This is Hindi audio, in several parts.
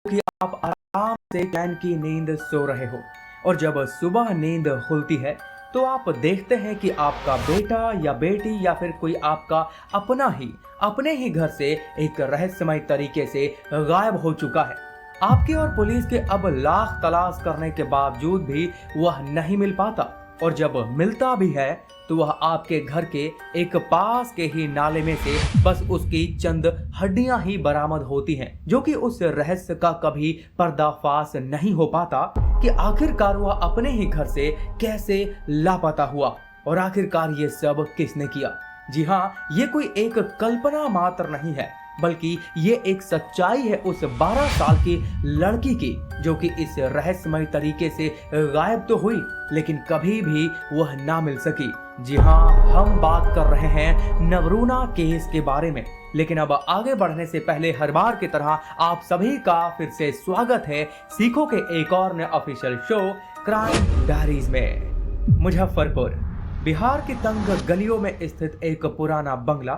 कि आप आराम से चैन की नींद सो रहे हो और जब सुबह नींद खुलती है तो आप देखते हैं कि आपका बेटा या बेटी या फिर कोई आपका अपने ही घर से एक रहस्यमय तरीके से गायब हो चुका है। आपके और पुलिस के अब लाख तलाश करने के बावजूद भी वह नहीं मिल पाता और जब मिलता भी है तो वह आपके घर के एक पास के ही नाले में से बस उसकी चंद हड्डियां ही बरामद होती हैं, जो कि उस रहस्य का कभी पर्दाफाश नहीं हो पाता कि आखिरकार वह अपने ही घर से कैसे लापता हुआ और आखिरकार ये सब किसने किया। जी हाँ, ये कोई एक कल्पना मात्र नहीं है, बल्कि ये एक सच्चाई है उस 12 साल की लड़की की, जो कि इस रहस्यमय तरीके से गायब तो हुई लेकिन कभी भी वह ना मिल सकी। जी हाँ, हम बात कर रहे हैं नवरूना केस के बारे में। लेकिन अब आगे बढ़ने से पहले हर बार की तरह आप सभी का फिर से स्वागत है सीखो के एक और नए ऑफिशियल शो क्राइम डायरीज में। मुजफ्फरपुर बिहार की तंग गलियों में स्थित एक पुराना बंगला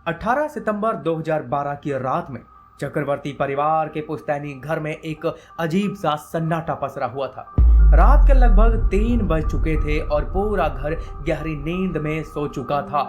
18 सितंबर 2012 की रात में चक्रवर्ती परिवार के पुश्तैनी घर में एक अजीब सा सन्नाटा पसरा हुआ था। रात के लगभग 3 बज चुके थे और पूरा घर गहरी नींद में सो चुका था।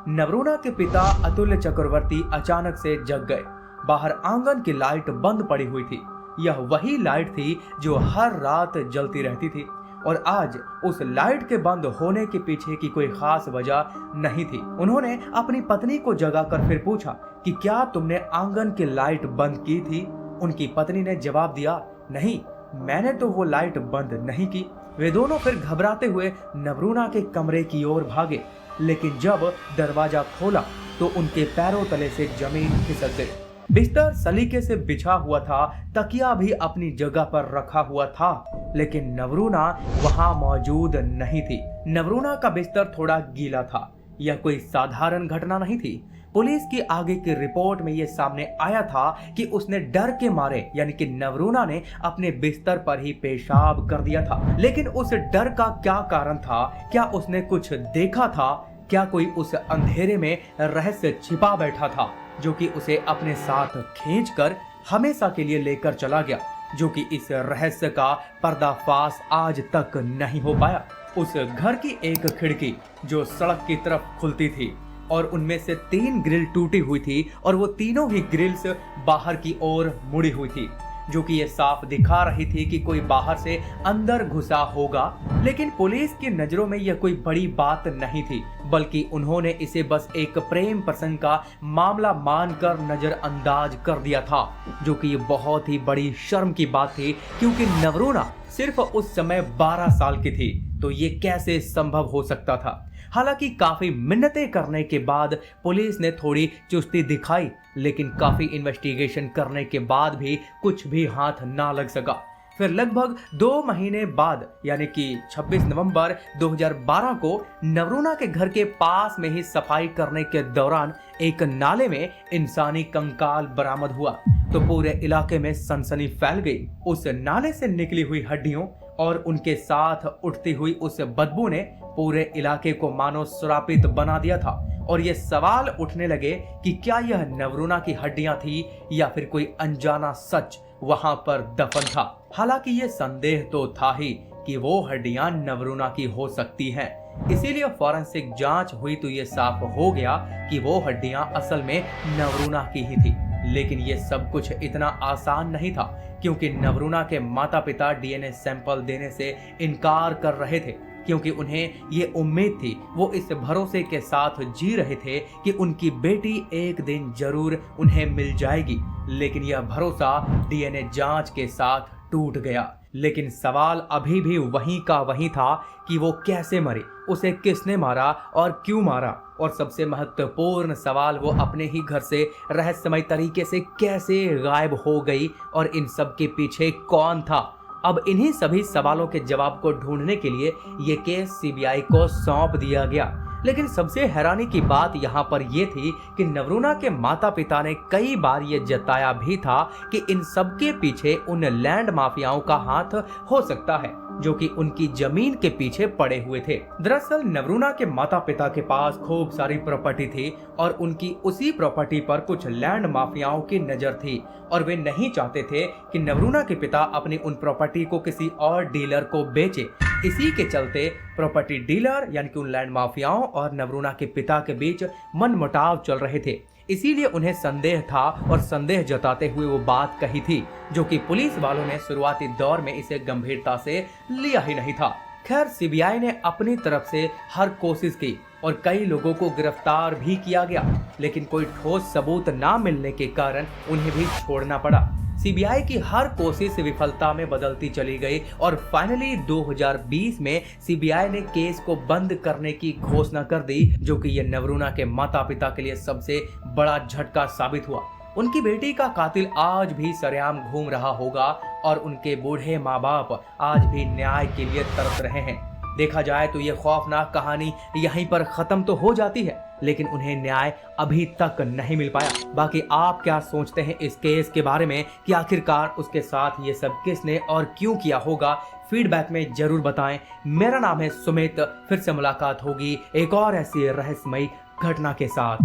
नवरूना के पिता अतुल्य चक्रवर्ती अचानक से जग गए। बाहर आंगन की लाइट बंद पड़ी हुई थी। यह वही लाइट थी जो हर रात जलती रहती थी और आज उस लाइट के बंद होने के पीछे की कोई खास वजह नहीं थी। उन्होंने अपनी पत्नी को जगाकर फिर पूछा कि क्या तुमने आंगन की लाइट बंद की थी? उनकी पत्नी ने जवाब दिया, नहीं, मैंने तो वो लाइट बंद नहीं की। वे दोनों फिर घबराते हुए नवरूना के कमरे की ओर भागे, लेकिन जब दरवाजा खोला तो उनके पैरों तले से जमीन खिसक गई। बिस्तर सलीके से बिछा हुआ था, तकिया भी अपनी जगह पर रखा हुआ था, लेकिन नवरूना वहां मौजूद नहीं थी। नवरूना का बिस्तर थोड़ा गीला था। यह कोई साधारण घटना नहीं थी। पुलिस की आगे की रिपोर्ट में यह सामने आया था कि उसने डर के मारे यानी कि नवरूना ने अपने बिस्तर पर ही पेशाब कर दिया था। लेकिन उस डर का क्या कारण था? क्या उसने कुछ देखा था? क्या कोई उस अंधेरे में रहस्य छिपा बैठा था जो कि उसे अपने साथ खींचकर हमेशा के लिए लेकर चला गया, जो कि इस रहस्य का पर्दाफाश आज तक नहीं हो पाया। उस घर की एक खिड़की जो सड़क की तरफ खुलती थी और उनमें से 3 ग्रिल टूटी हुई थी और वो तीनों ही ग्रिल्स बाहर की ओर मुड़ी हुई थी, जो कि ये साफ दिखा रही थी कि कोई बाहर से अंदर घुसा होगा। लेकिन पुलिस की नजरों में यह कोई बड़ी बात नहीं थी, बल्कि उन्होंने इसे बस एक प्रेम प्रसंग का मामला मानकर नजरअंदाज कर दिया था, जो कि ये बहुत ही बड़ी शर्म की बात थी, क्योंकि नवरूना सिर्फ उस समय 12 साल की थी, तो ये कैसे संभव हो सकता था। हालांकि काफी मिन्नतें करने के बाद पुलिस ने थोड़ी चुस्ती दिखाई, लेकिन काफी इन्वेस्टिगेशन करने के बाद भी कुछ भी हाथ ना लग सका। फिर लगभग 2 महीने बाद यानी कि 26 नवंबर 2012 को नवरूना के घर के पास में ही सफाई करने के दौरान एक नाले में इंसानी कंकाल बरामद हुआ तो पूरे इलाके में सनसनी फैल गई। उस नाले से निकली हुई हड्डियों और उनके साथ उठती हुई उस बदबू ने पूरे इलाके को मानो श्रापित बना दिया था और ये सवाल उठने लगे कि क्या यह नवरूना की हड्डियां थी या फिर कोई अनजाना सच वहां पर दफन था। हालांकि ये संदेह तो था ही कि वो हड्डियां नवरूना की हो सकती हैं। इसीलिए फॉरेंसिक जांच हुई तो ये साफ हो गया कि वो हड्डियां असल में नवरूना की ही थी। लेकिन ये सब कुछ इतना आसान नहीं था, क्योंकि नवरूना के माता पिता डीएनए सैंपल देने से इनकार कर रहे थे, क्योंकि उन्हें ये उम्मीद थी, वो इस भरोसे के साथ जी रहे थे कि उनकी बेटी एक दिन जरूर उन्हें मिल जाएगी। लेकिन यह भरोसा डीएनए जांच के साथ टूट गया। लेकिन सवाल अभी भी वहीं का वहीं था कि वो कैसे मरी, उसे किसने मारा और क्यों मारा, और सबसे महत्वपूर्ण सवाल वो अपने ही घर से रहस्यमय तरीके से कैसे गायब हो गई और इन सब के पीछे कौन था। अब इन्हीं सभी सवालों के जवाब को ढूंढने के लिए ये केस सीबीआई को सौंप दिया गया। लेकिन सबसे हैरानी की बात यहाँ पर यह थी कि नवरूना के माता पिता ने कई बार ये जताया भी था कि इन सब के पीछे उन लैंड माफियाओं का हाथ हो सकता है, जो कि उनकी जमीन के पीछे पड़े हुए थे। दरअसल नवरूणा के माता पिता के पास खूब सारी प्रॉपर्टी थी और उनकी उसी प्रॉपर्टी पर कुछ लैंड माफियाओं की नजर थी और वे नहीं चाहते थे कि नवरूणा के पिता अपनी उन प्रॉपर्टी को किसी और डीलर को बेचे। इसी के चलते प्रॉपर्टी डीलर यानी कि उन लैंड माफियाओं और नवरूणा के पिता के बीच मनमुटाव चल रहे थे। इसीलिए उन्हें संदेह था और संदेह जताते हुए वो बात कही थी, जो कि पुलिस वालों ने शुरुआती दौर में इसे गंभीरता से लिया ही नहीं था। खैर सीबीआई ने अपनी तरफ से हर कोशिश की और कई लोगों को गिरफ्तार भी किया गया, लेकिन कोई ठोस सबूत ना मिलने के कारण उन्हें भी छोड़ना पड़ा। सीबीआई की हर कोशिश विफलता में बदलती चली गई और फाइनली 2020 में सीबीआई ने केस को बंद करने की घोषणा कर दी, जो कि ये नवरूणा के माता पिता के लिए सबसे बड़ा झटका साबित हुआ। उनकी बेटी का कातिल आज भी सरेआम घूम रहा होगा और उनके बूढ़े माँ बाप आज भी न्याय के लिए तरस रहे हैं। देखा जाए तो ये खौफनाक कहानी यहीं पर खत्म तो हो जाती है, लेकिन उन्हें न्याय अभी तक नहीं मिल पाया। बाकी आप क्या सोचते हैं इस केस के बारे में कि आखिरकार उसके साथ ये सब किसने और क्यों किया होगा? फीडबैक में जरूर बताएं। मेरा नाम है सुमित, फिर से मुलाकात होगी एक और ऐसी रहस्यमयी घटना के साथ।